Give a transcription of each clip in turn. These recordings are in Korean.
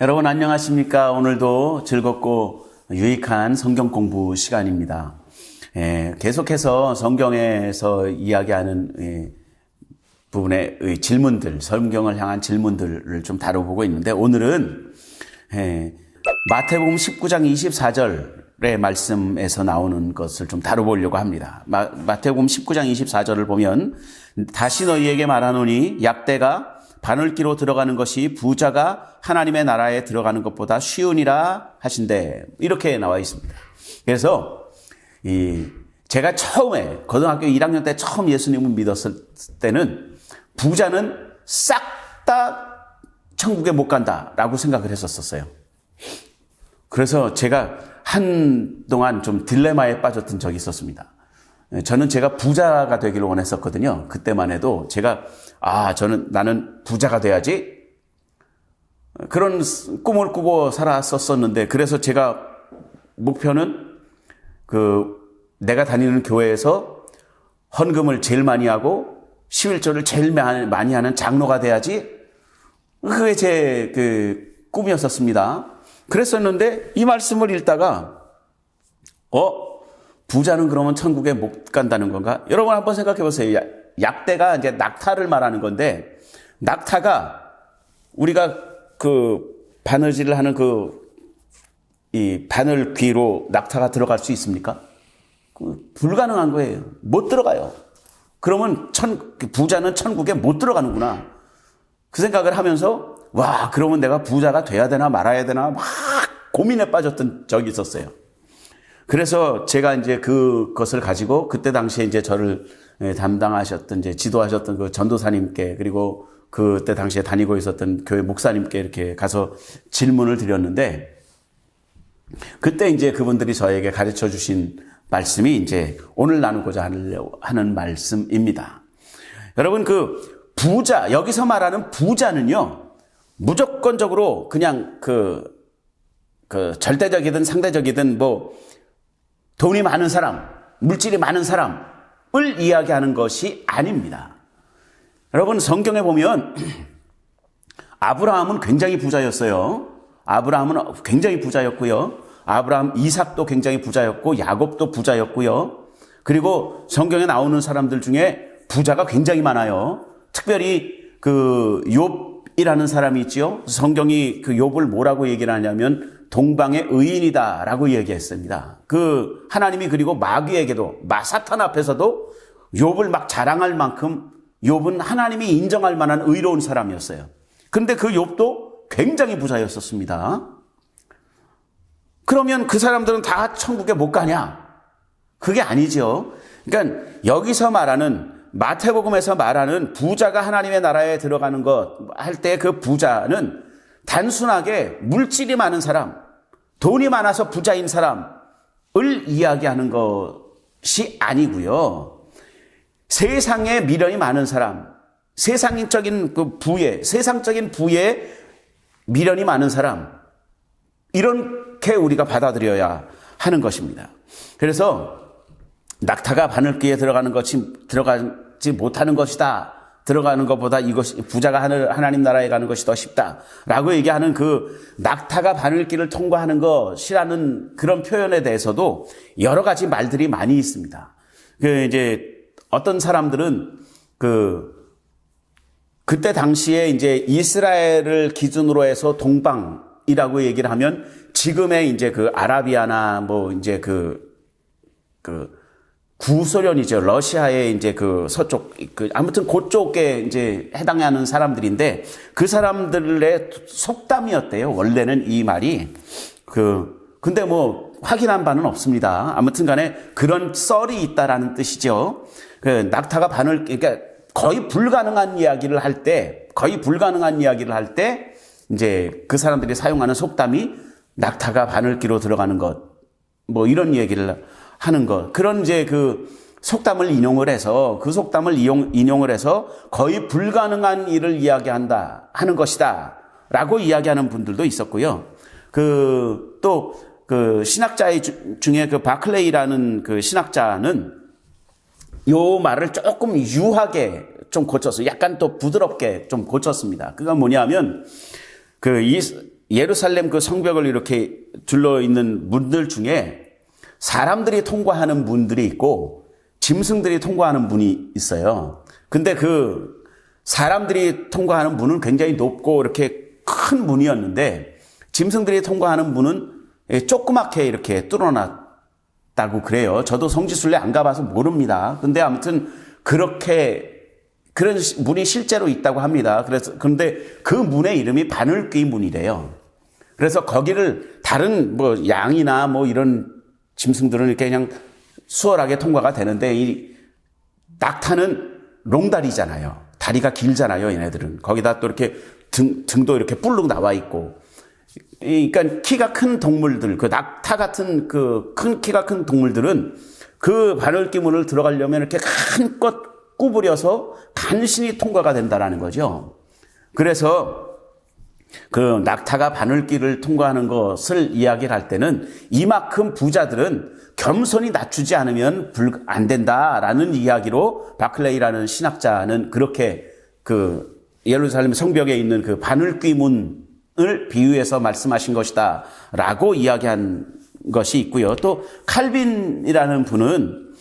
여러분 안녕하십니까? 오늘도 즐겁고 유익한 성경 공부 시간입니다. 계속해서 성경에서 이야기하는 부분의 질문들, 성경을 향한 질문들을 좀 다뤄보고 있는데 오늘은 마태복음 19장 24절의 말씀에서 나오는 것을 좀 다뤄보려고 합니다. 마태복음 19장 24절을 보면 다시 너희에게 말하노니 약대가 바늘기로 들어가는 것이 부자가 하나님의 나라에 들어가는 것보다 쉬우니라 하신대. 이렇게 나와 있습니다. 그래서 제가 처음에 고등학교 1학년 때 처음 예수님을 믿었을 때는 부자는 싹 다 천국에 못 간다라고 생각을 했었어요. 그래서 제가 한동안 좀 딜레마에 빠졌던 적이 있었습니다. 저는 제가 부자가 되기를 원했었거든요. 그때만 해도 제가 나는 부자가 돼야지 그런 꿈을 꾸고 살았었는데, 그래서 제가 목표는 내가 다니는 교회에서 헌금을 제일 많이 하고 11조를 제일 많이 하는 장로가 돼야지, 그게 제 꿈이었었습니다. 그랬었는데 이 말씀을 읽다가 부자는 그러면 천국에 못 간다는 건가? 여러분 한번 생각해 보세요. 약대가 이제 낙타를 말하는 건데, 낙타가 우리가 바느질을 하는 이 바늘 귀로 낙타가 들어갈 수 있습니까? 불가능한 거예요. 못 들어가요. 그러면 부자는 천국에 못 들어가는구나. 그 생각을 하면서 그러면 내가 부자가 돼야 되나 말아야 되나 막 고민에 빠졌던 적이 있었어요. 그래서 제가 이제 그것을 가지고 그때 당시에 이제 저를 담당하셨던, 이제 지도하셨던 그 전도사님께, 그리고 그때 당시에 다니고 있었던 교회 목사님께 이렇게 가서 질문을 드렸는데, 그때 이제 그분들이 저에게 가르쳐 주신 말씀이 이제 오늘 나누고자 하는 말씀입니다. 여러분, 부자, 여기서 말하는 부자는요, 무조건적으로 그냥 절대적이든 상대적이든 돈이 많은 사람, 물질이 많은 사람을 이야기하는 것이 아닙니다. 여러분, 성경에 보면 아브라함은 굉장히 부자였어요. 아브라함은 굉장히 부자였고요. 아브라함, 이삭도 굉장히 부자였고, 야곱도 부자였고요. 그리고 성경에 나오는 사람들 중에 부자가 굉장히 많아요. 특별히 욥이라는 사람이 있지요. 성경이 욥을 뭐라고 얘기를 하냐면 동방의 의인이다라고 얘기했습니다. 하나님이 그리고 마귀에게도, 사탄 앞에서도 욥을 막 자랑할 만큼 욥은 하나님이 인정할 만한 의로운 사람이었어요. 그런데 욥도 굉장히 부자였었습니다. 그러면 그 사람들은 다 천국에 못 가냐? 그게 아니죠. 그러니까 여기서 말하는, 마태복음에서 말하는 부자가 하나님의 나라에 들어가는 것 할 때 그 부자는 단순하게 물질이 많은 사람, 돈이 많아서 부자인 사람을 이야기하는 것이 아니고요. 세상에 미련이 많은 사람, 세상적인 세상적인 부에 미련이 많은 사람, 이렇게 우리가 받아들여야 하는 것입니다. 그래서 낙타가 바늘귀에 들어가지 못하는 것이다. 들어가는 것보다 이것이 부자가 하나님 나라에 가는 것이 더 쉽다라고 얘기하는 낙타가 바늘길을 통과하는 것이라는 그런 표현에 대해서도 여러 가지 말들이 많이 있습니다. 이제 어떤 사람들은 그때 당시에 이제 이스라엘을 기준으로 해서 동방이라고 얘기를 하면 지금의 이제 아라비아나 구소련이죠. 러시아의 이제 서쪽, 아무튼 그쪽에 이제 해당하는 사람들인데, 그 사람들의 속담이었대요. 원래는 이 말이. 근데 확인한 바는 없습니다. 아무튼 간에 그런 썰이 있다라는 뜻이죠. 낙타가 그러니까 거의 불가능한 이야기를 할 때, 이제 그 사람들이 사용하는 속담이 낙타가 바늘귀로 들어가는 것, 이런 얘기를 하는 것. 그런 이제 속담을 인용을 해서, 인용을 해서 거의 불가능한 일을 하는 것이다 라고 이야기하는 분들도 있었고요. 또 신학자 중에 바클레이라는 신학자는 요 말을 조금 유하게 좀 고쳤어요. 약간 또 부드럽게 좀 고쳤습니다. 그건 뭐냐면 예루살렘 그 성벽을 이렇게 둘러 있는 문들 중에 사람들이 통과하는 문들이 있고 짐승들이 통과하는 문이 있어요. 근데 그 사람들이 통과하는 문은 굉장히 높고 이렇게 큰 문이었는데 짐승들이 통과하는 문은 조그맣게 이렇게 뚫어놨다고 그래요. 저도 성지순례 안 가봐서 모릅니다. 근데 아무튼 그렇게 그런 문이 실제로 있다고 합니다. 그래서 근데 그 문의 이름이 바늘귀 문이래요. 그래서 거기를 다른 뭐 양이나 뭐 이런 짐승들은 이렇게 그냥 수월하게 통과가 되는데 이 낙타는 롱다리잖아요. 다리가 길잖아요. 얘네들은 거기다 또 이렇게 등도 이렇게 뿔룩 나와 있고. 그러니까 키가 큰 동물들, 그 낙타 같은 그 큰 키가 큰 동물들은 그 바늘귀 문을 들어가려면 이렇게 한껏 구부려서 간신히 통과가 된다라는 거죠. 그래서 그 낙타가 바늘길을 통과하는 것을 이야기를 할 때는 이만큼 부자들은 겸손히 낮추지 않으면 안 된다라는 이야기로 바클레이라는 신학자는 그렇게 그 예루살렘 성벽에 있는 그 바늘귀 문을 비유해서 말씀하신 것이다라고 이야기한 것이 있고요. 또 칼빈이라는 분은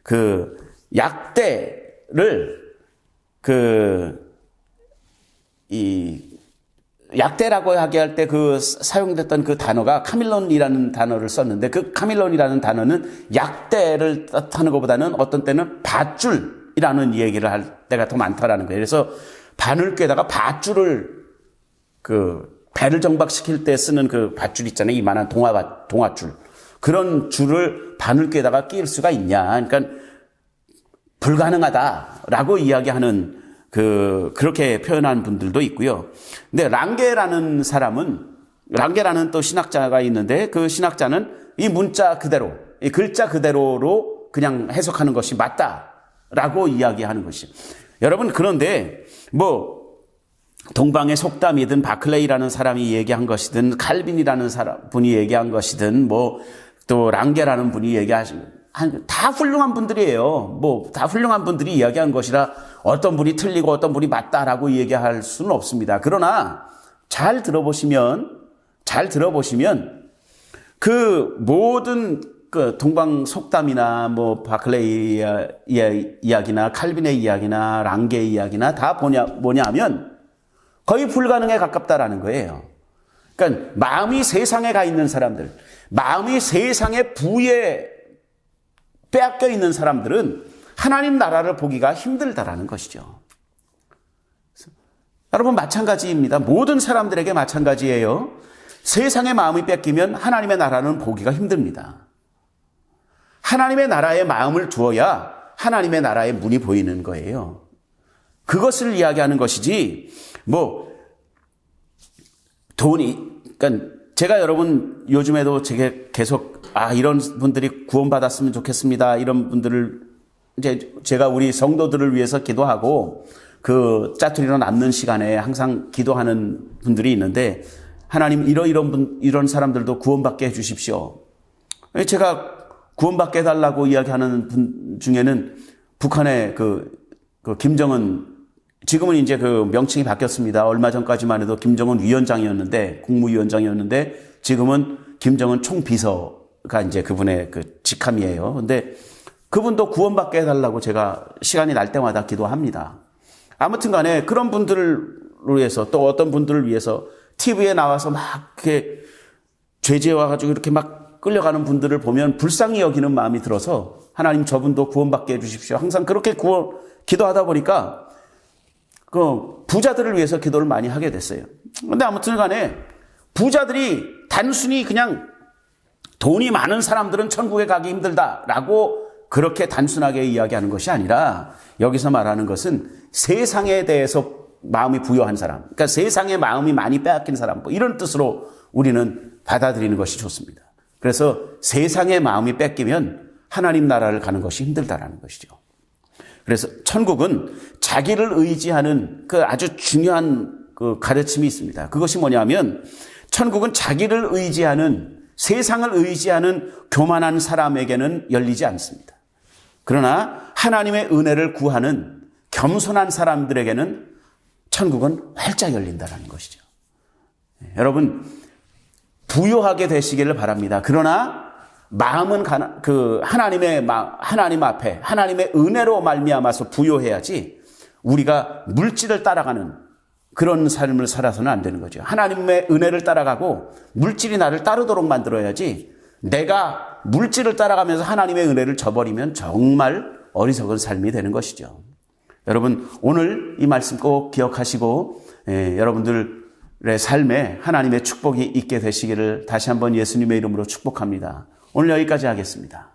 그 약대를 약대라고 하게 할 때 그 사용됐던 그 단어가 카밀론이라는 단어를 썼는데 그 카밀론이라는 단어는 약대를 뜻하는 것보다는 어떤 때는 밧줄이라는 얘기를 할 때가 더 많다라는 거예요. 그래서 바늘귀에다가 밧줄을 그 배를 정박시킬 때 쓰는 그 밧줄 있잖아요. 이만한 동화줄. 그런 줄을 바늘귀에다가 끼울 수가 있냐. 그러니까 불가능하다라고 이야기하는 그렇게 표현한 분들도 있고요. 근데 랑게라는 또 신학자가 있는데 그 신학자는 이 문자 그대로, 이 글자 그대로로 그냥 해석하는 것이 맞다라고 이야기하는 것이. 여러분, 그런데 뭐, 동방의 속담이든 바클레이라는 사람이 얘기한 것이든 칼빈이라는 분이 얘기한 것이든 뭐, 또 랑게라는 분이 얘기하신 다 훌륭한 분들이에요. 뭐, 다 훌륭한 분들이 이야기한 것이라 어떤 분이 틀리고 어떤 분이 맞다라고 얘기할 수는 없습니다. 그러나 잘 들어보시면 그 모든 그 동방 속담이나 뭐 바클레이 이야기나 칼빈의 이야기나 랑게의 이야기나 다 뭐냐면 거의 불가능에 가깝다라는 거예요. 그러니까 마음이 세상에 가 있는 사람들, 마음이 세상의 부에 빼앗겨 있는 사람들은 하나님 나라를 보기가 힘들다라는 것이죠. 여러분, 마찬가지입니다. 모든 사람들에게 마찬가지예요. 세상의 마음이 뺏기면 하나님의 나라는 보기가 힘듭니다. 하나님의 나라에 마음을 두어야 하나님의 나라의 문이 보이는 거예요. 그것을 이야기하는 것이지 뭐 그러니까 제가 여러분 요즘에도 제게 계속 이런 분들이 구원받았으면 좋겠습니다. 이런 분들을 이제 제가 우리 성도들을 위해서 기도하고 그 짜투리로 남는 시간에 항상 기도하는 분들이 있는데 하나님 이런 사람들도 구원받게 해 주십시오. 제가 구원받게 해달라고 이야기하는 분 중에는 북한의 그 김정은, 지금은 이제 그 명칭이 바뀌었습니다. 얼마 전까지만 해도 김정은 위원장이었는데, 국무위원장이었는데, 지금은 김정은 총비서가 이제 그분의 그 직함이에요. 근데 그분도 구원받게 해달라고 제가 시간이 날 때마다 기도합니다. 아무튼 간에 그런 분들을 위해서, 또 어떤 분들을 위해서 TV에 나와서 막 이렇게 죄지어와가지고 이렇게 막 끌려가는 분들을 보면 불쌍히 여기는 마음이 들어서 하나님 저분도 구원받게 해주십시오. 항상 그렇게 기도하다 보니까 그 부자들을 위해서 기도를 많이 하게 됐어요. 근데 아무튼 간에 부자들이 단순히 그냥 돈이 많은 사람들은 천국에 가기 힘들다라고 그렇게 단순하게 이야기하는 것이 아니라 여기서 말하는 것은 세상에 대해서 마음이 부여한 사람, 그러니까 세상에 마음이 많이 빼앗긴 사람, 뭐 이런 뜻으로 우리는 받아들이는 것이 좋습니다. 그래서 세상에 마음이 뺏기면 하나님 나라를 가는 것이 힘들다라는 것이죠. 그래서 천국은 자기를 의지하는 그 아주 중요한 그 가르침이 있습니다. 그것이 뭐냐면 천국은 자기를 의지하는, 세상을 의지하는 교만한 사람에게는 열리지 않습니다. 그러나 하나님의 은혜를 구하는 겸손한 사람들에게는 천국은 활짝 열린다는 것이죠. 여러분 부유하게 되시기를 바랍니다. 그러나 마음은 하나님 앞에 하나님의 은혜로 말미암아서 부유해야지 우리가 물질을 따라가는 그런 삶을 살아서는 안 되는 거죠. 하나님의 은혜를 따라가고 물질이 나를 따르도록 만들어야지 내가 물질을 따라가면서 하나님의 은혜를 저버리면 정말 어리석은 삶이 되는 것이죠. 여러분 오늘 이 말씀 꼭 기억하시고 여러분들의 삶에 하나님의 축복이 있게 되시기를 다시 한번 예수님의 이름으로 축복합니다. 오늘 여기까지 하겠습니다.